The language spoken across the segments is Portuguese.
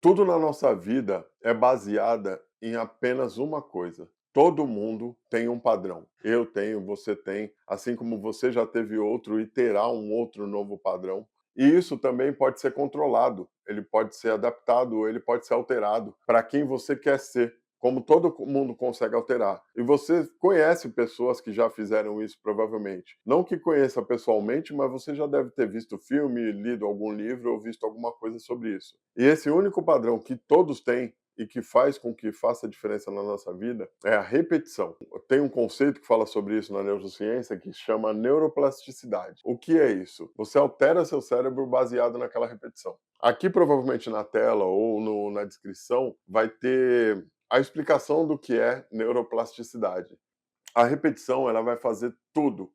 Tudo na nossa vida é baseada em apenas uma coisa. Todo mundo tem um padrão. Eu tenho, você tem, assim como você já teve outro e terá um outro novo padrão. E isso também pode ser controlado, ele pode ser adaptado, ele pode ser alterado para quem você quer ser, como todo mundo consegue alterar. E você conhece pessoas que já fizeram isso, provavelmente. Não que conheça pessoalmente, mas você já deve ter visto filme, lido algum livro ou visto alguma coisa sobre isso. E esse único padrão que todos têm e que faz com que faça diferença na nossa vida é a repetição. Tem um conceito que fala sobre isso na neurociência que chama neuroplasticidade. O que é isso? Você altera seu cérebro baseado naquela repetição. Aqui, provavelmente na tela ou na descrição, vai ter a explicação do que é neuroplasticidade. A repetição ela vai fazer tudo.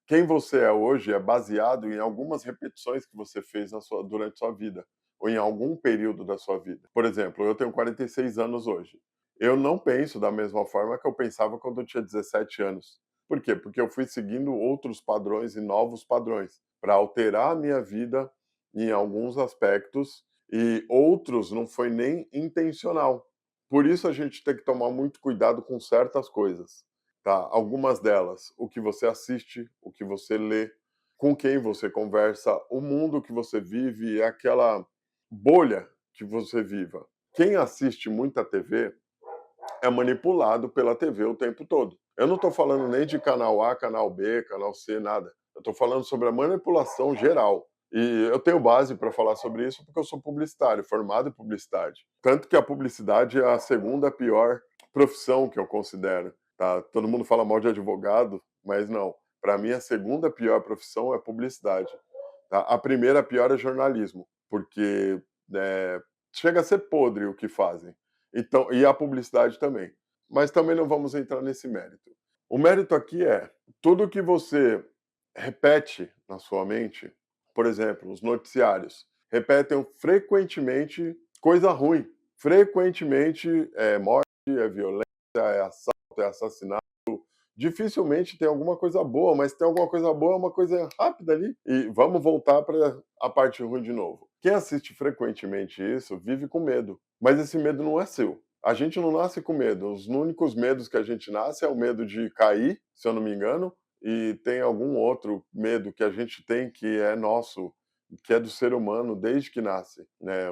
Quem você é hoje é baseado em algumas repetições que você fez durante sua vida, ou em algum período da sua vida. Por exemplo, eu tenho 46 anos hoje. Eu não penso da mesma forma que eu pensava quando eu tinha 17 anos. Por quê? Porque eu fui seguindo outros padrões e novos padrões para alterar a minha vida em alguns aspectos e outros não foi nem intencional. Por isso a gente tem que tomar muito cuidado com certas coisas. Tá, algumas delas, o que você assiste, o que você lê, com quem você conversa, o mundo que você vive, aquela bolha que você viva. Quem assiste muita TV é manipulado pela TV o tempo todo. Eu não estou falando nem de canal A, canal B, canal C, nada. Eu estou falando sobre a manipulação geral. E eu tenho base para falar sobre isso porque eu sou publicitário, formado em publicidade. Tanto que a publicidade é a segunda pior profissão que eu considero. Tá? Todo mundo fala mal de advogado, mas não. Para mim, a segunda pior profissão é publicidade. Tá? A primeira pior é jornalismo, porque chega a ser podre o que fazem. Então, e a publicidade também. Mas também não vamos entrar nesse mérito. O mérito aqui é tudo que você repete na sua mente, por exemplo, os noticiários repetem frequentemente coisa ruim. Frequentemente é morte, é violência, é assalto, é assassinato. Dificilmente tem alguma coisa boa, mas tem alguma coisa boa, é uma coisa rápida ali. E vamos voltar para a parte ruim de novo. Quem assiste frequentemente isso vive com medo, mas esse medo não é seu. A gente não nasce com medo. Os únicos medos que a gente nasce é o medo de cair, se eu não me engano, e tem algum outro medo que a gente tem que é nosso, que é do ser humano desde que nasce, né?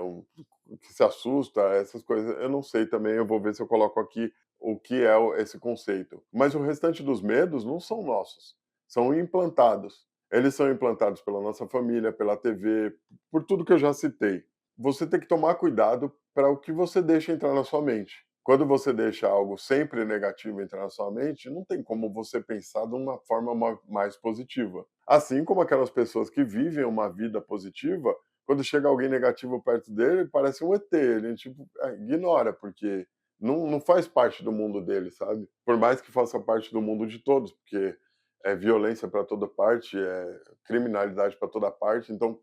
Que se assusta, essas coisas. Eu não sei também, eu vou ver se eu coloco aqui o que é esse conceito. Mas o restante dos medos não são nossos, são implantados. Eles são implantados pela nossa família, pela TV, por tudo que eu já citei. Você tem que tomar cuidado para o que você deixa entrar na sua mente. Quando você deixa algo sempre negativo entrar na sua mente, não tem como você pensar de uma forma mais positiva. Assim como aquelas pessoas que vivem uma vida positiva, quando chega alguém negativo perto dele, parece um ET, ele tipo, ignora, porque não faz parte do mundo dele, sabe? Por mais que faça parte do mundo de todos, porque é violência para toda parte, é criminalidade para toda parte, então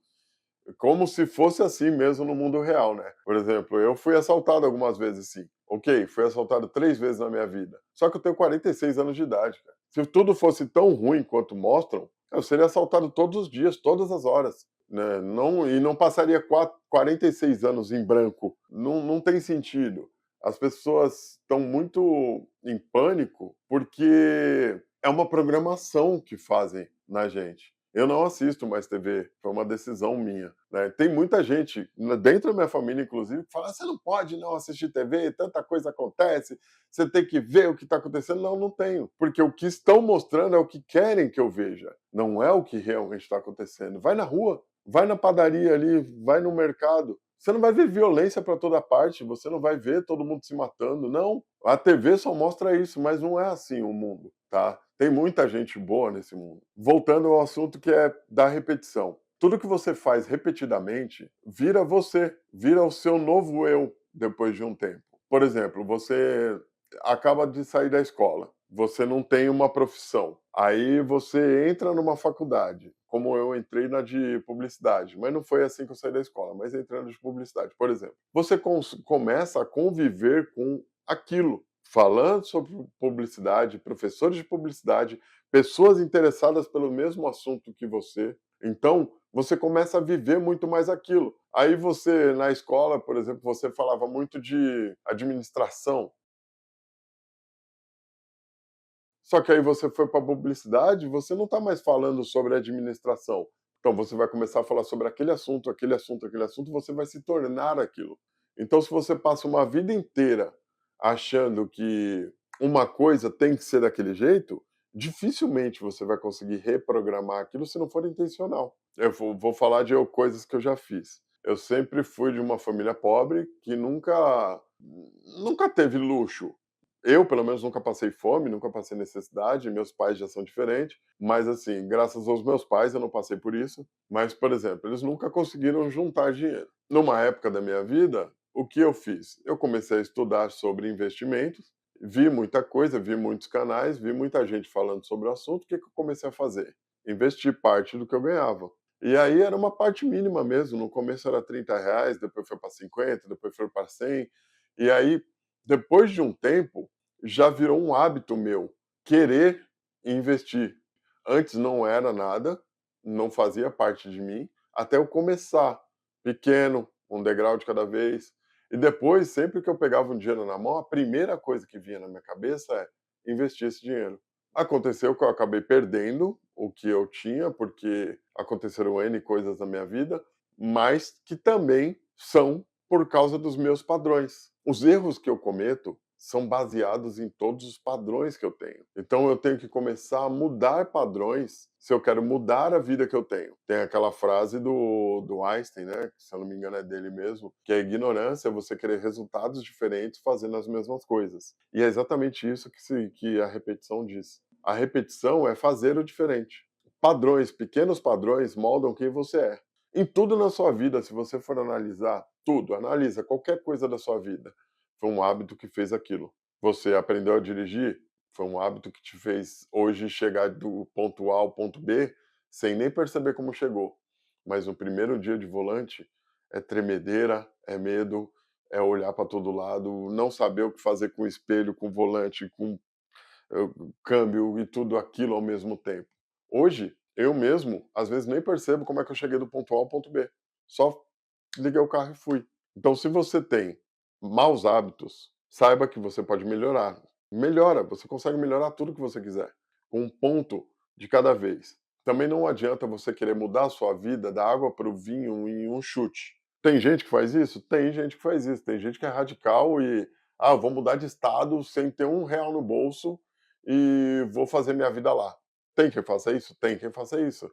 como se fosse assim mesmo no mundo real, né? Por exemplo, eu fui assaltado algumas vezes, sim. Ok, fui assaltado 3 vezes na minha vida. Só que eu tenho 46 anos de idade, cara. Se tudo fosse tão ruim quanto mostram, eu seria assaltado todos os dias, todas as horas. Né? Não, e não passaria 46 anos em branco. Não tem sentido. As pessoas estão muito em pânico porque é uma programação que fazem na gente. Eu não assisto mais TV, foi uma decisão minha. Né? Tem muita gente, dentro da minha família, inclusive, que fala: você não pode não assistir TV, tanta coisa acontece, você tem que ver o que está acontecendo. Não, não tenho, porque o que estão mostrando é o que querem que eu veja, não é o que realmente está acontecendo. Vai na rua, vai na padaria ali, vai no mercado. Você não vai ver violência para toda parte, você não vai ver todo mundo se matando, não. A TV só mostra isso, mas não é assim o mundo, tá? Tem muita gente boa nesse mundo. Voltando ao assunto que é da repetição. Tudo que você faz repetidamente vira você, vira o seu novo eu depois de um tempo. Por exemplo, você acaba de sair da escola, você não tem uma profissão, aí você entra numa faculdade, como eu entrei na de publicidade, mas não foi assim que eu saí da escola, mas entrando de publicidade, por exemplo. Você começa a conviver com aquilo, falando sobre publicidade, professores de publicidade, pessoas interessadas pelo mesmo assunto que você. Então, você começa a viver muito mais aquilo. Aí você, na escola, por exemplo, você falava muito de administração. Só que aí você foi para publicidade, você não está mais falando sobre administração. Então você vai começar a falar sobre aquele assunto, aquele assunto, aquele assunto, você vai se tornar aquilo. Então, se você passa uma vida inteira achando que uma coisa tem que ser daquele jeito, dificilmente você vai conseguir reprogramar aquilo se não for intencional. Eu vou falar de coisas que eu já fiz. Eu sempre fui de uma família pobre que nunca teve luxo. Eu, pelo menos, nunca passei fome, nunca passei necessidade, meus pais já são diferentes, mas assim, graças aos meus pais eu não passei por isso. Mas, por exemplo, eles nunca conseguiram juntar dinheiro. Numa época da minha vida, o que eu fiz? Eu comecei a estudar sobre investimentos, vi muita coisa, vi muitos canais, vi muita gente falando sobre o assunto. O que que eu comecei a fazer? Investir parte do que eu ganhava. E aí era uma parte mínima mesmo. No começo era R$ 30, depois foi para 50, depois foi para 100. E aí, depois de um tempo, já virou um hábito meu querer investir. Antes não era nada, não fazia parte de mim, até eu começar pequeno, um degrau de cada vez. E depois, sempre que eu pegava um dinheiro na mão, a primeira coisa que vinha na minha cabeça é investir esse dinheiro. Aconteceu que eu acabei perdendo o que eu tinha, porque aconteceram N coisas na minha vida, mas que também são por causa dos meus padrões. Os erros que eu cometo são baseados em todos os padrões que eu tenho. Então eu tenho que começar a mudar padrões se eu quero mudar a vida que eu tenho. Tem aquela frase do Einstein, né? Que, se eu não me engano é dele mesmo, que a ignorância é você querer resultados diferentes fazendo as mesmas coisas. E é exatamente isso que a repetição diz. A repetição é fazer o diferente. Padrões, pequenos padrões moldam quem você é. Em tudo na sua vida, se você for analisar tudo, analisa qualquer coisa da sua vida. Foi um hábito que fez aquilo. Você aprendeu a dirigir? Foi um hábito que te fez hoje chegar do ponto A ao ponto B sem nem perceber como chegou. Mas no primeiro dia de volante é tremedeira, é medo, é olhar para todo lado, não saber o que fazer com o espelho, com o volante, com câmbio e tudo aquilo ao mesmo tempo. Hoje, eu mesmo, às vezes, nem percebo como é que eu cheguei do ponto A ao ponto B. Só liguei o carro e fui. Então, se você tem maus hábitos, saiba que você pode melhorar. Melhora, você consegue melhorar tudo que você quiser, com um ponto de cada vez. Também não adianta você querer mudar a sua vida da água para o vinho em um chute. Tem gente que faz isso? Tem gente que faz isso. Tem gente que é radical e, vou mudar de estado sem ter R$ 1 no bolso e vou fazer minha vida lá. Tem quem faça isso? Tem quem faça isso.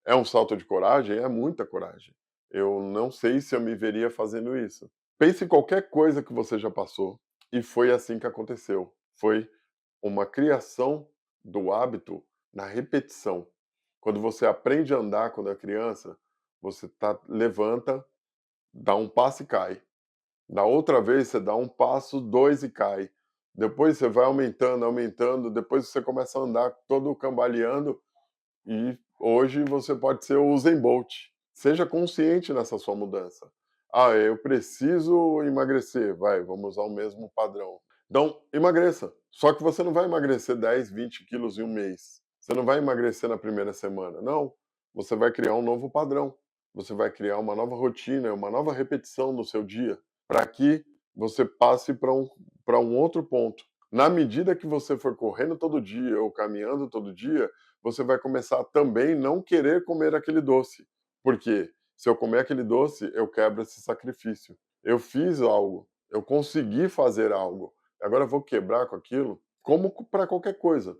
É um salto de coragem? É muita coragem. Eu não sei se eu me veria fazendo isso. Pense em qualquer coisa que você já passou e foi assim que aconteceu. Foi uma criação do hábito na repetição. Quando você aprende a andar quando é criança, você levanta, dá um passo e cai. Na outra vez você dá um passo, dois e cai. Depois você vai aumentando, aumentando, depois você começa a andar todo cambaleando e hoje você pode ser o Usain Bolt. Seja consciente nessa sua mudança. Eu preciso emagrecer. Vai, vamos usar o mesmo padrão. Então, emagreça. Só que você não vai emagrecer 10, 20 quilos em um mês. Você não vai emagrecer na primeira semana. Não. Você vai criar um novo padrão. Você vai criar uma nova rotina, uma nova repetição no seu dia, para que você passe para um outro ponto. Na medida que você for correndo todo dia ou caminhando todo dia, você vai começar a também não querer comer aquele doce. Porque se eu comer aquele doce, eu quebro esse sacrifício. Eu fiz algo, eu consegui fazer algo. Agora eu vou quebrar com aquilo, como para qualquer coisa.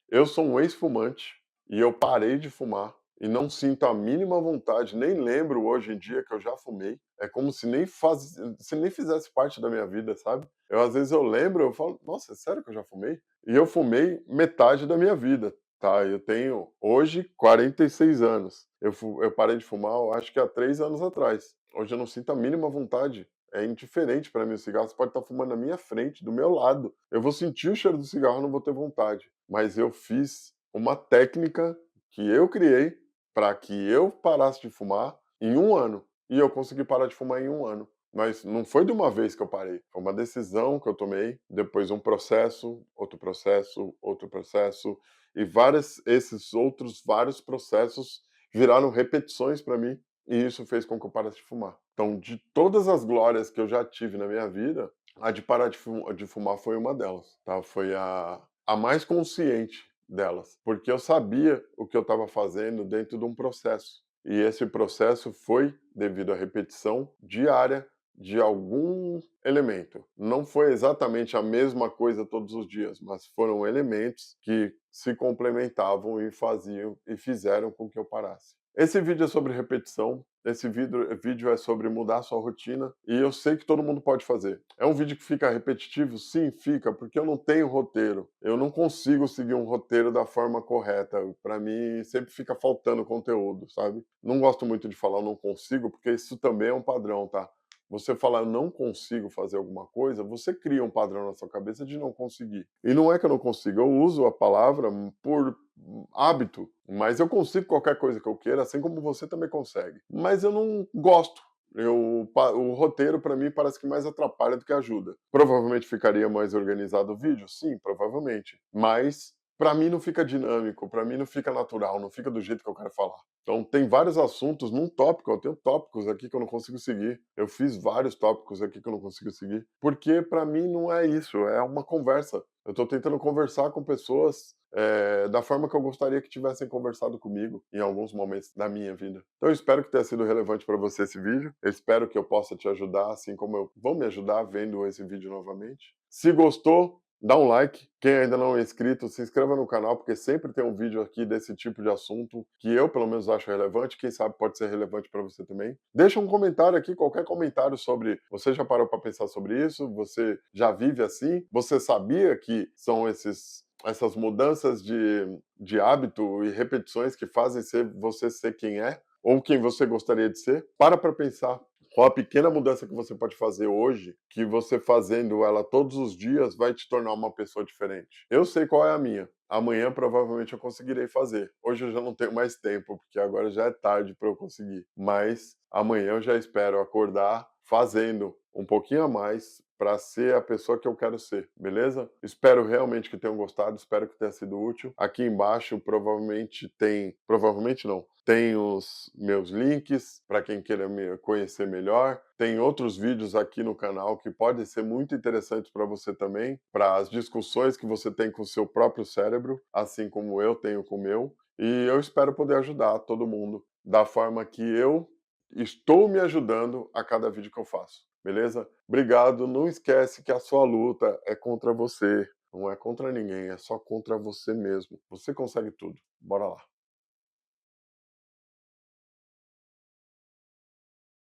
Eu sou um ex-fumante e eu parei de fumar e não sinto a mínima vontade, nem lembro hoje em dia que eu já fumei. É como se nem fizesse parte da minha vida, sabe? Às vezes eu lembro, eu falo, nossa, é sério que eu já fumei? E eu fumei metade da minha vida, tá? Eu tenho hoje 46 anos. Eu parei de fumar, eu acho que há 3 anos atrás. Hoje eu não sinto a mínima vontade. É indiferente para mim o cigarro. Você pode estar fumando na minha frente, do meu lado. Eu vou sentir o cheiro do cigarro, eu não vou ter vontade. Mas eu fiz uma técnica que eu criei para que eu parasse de fumar em um ano. E eu consegui parar de fumar em um ano. Mas não foi de uma vez que eu parei. Foi uma decisão que eu tomei, depois um processo, outro processo, e esses outros vários processos viraram repetições para mim, e isso fez com que eu parasse de fumar. Então, de todas as glórias que eu já tive na minha vida, a de parar de fumar foi uma delas, tá? Foi a mais consciente delas, porque eu sabia o que eu estava fazendo dentro de um processo. E esse processo foi devido à repetição diária de algum elemento. Não foi exatamente a mesma coisa todos os dias, mas foram elementos que se complementavam e faziam e fizeram com que eu parasse. Esse vídeo é sobre repetição, esse vídeo é sobre mudar a sua rotina e eu sei que todo mundo pode fazer. É um vídeo que fica repetitivo? Sim, fica, porque eu não tenho roteiro. Eu não consigo seguir um roteiro da forma correta. Para mim, sempre fica faltando conteúdo, sabe? Não gosto muito de falar não consigo, porque isso também é um padrão, tá? Você falar não consigo fazer alguma coisa, você cria um padrão na sua cabeça de não conseguir. E não é que eu não consigo, eu uso a palavra por hábito, mas eu consigo qualquer coisa que eu queira, assim como você também consegue. Mas eu não gosto. O roteiro, para mim, parece que mais atrapalha do que ajuda. Provavelmente ficaria mais organizado o vídeo? Sim, provavelmente. Mas, para mim, não fica dinâmico, para mim, não fica natural, não fica do jeito que eu quero falar. Então, tem vários assuntos num tópico. Eu tenho tópicos aqui que eu não consigo seguir. Eu fiz vários tópicos aqui que eu não consigo seguir. Porque, para mim, não é isso. É uma conversa. Eu estou tentando conversar com pessoas da forma que eu gostaria que tivessem conversado comigo em alguns momentos da minha vida. Então eu espero que tenha sido relevante para você esse vídeo. Eu espero que eu possa te ajudar, assim como eu vou me ajudar vendo esse vídeo novamente. Se gostou, dá um like. Quem ainda não é inscrito, se inscreva no canal, porque sempre tem um vídeo aqui desse tipo de assunto que eu, pelo menos, acho relevante. Quem sabe pode ser relevante para você também. Deixa um comentário aqui, qualquer comentário sobre você já parou para pensar sobre isso? Você já vive assim? Você sabia que são essas mudanças de hábito e repetições que fazem você ser quem é, ou quem você gostaria de ser? Para pensar. Qual a pequena mudança que você pode fazer hoje, que você fazendo ela todos os dias vai te tornar uma pessoa diferente? Eu sei qual é a minha. Amanhã provavelmente eu conseguirei fazer. Hoje eu já não tenho mais tempo, porque agora já é tarde para eu conseguir. Mas amanhã eu já espero acordar fazendo um pouquinho a mais para ser a pessoa que eu quero ser, beleza? Espero realmente que tenham gostado, espero que tenha sido útil. Aqui embaixo provavelmente não, tem os meus links para quem queira me conhecer melhor. Tem outros vídeos aqui no canal que podem ser muito interessantes para você também, para as discussões que você tem com o seu próprio cérebro, assim como eu tenho com o meu. E eu espero poder ajudar todo mundo da forma que eu estou me ajudando a cada vídeo que eu faço, beleza? Obrigado, não esquece que a sua luta é contra você, não é contra ninguém, é só contra você mesmo. Você consegue tudo. Bora lá.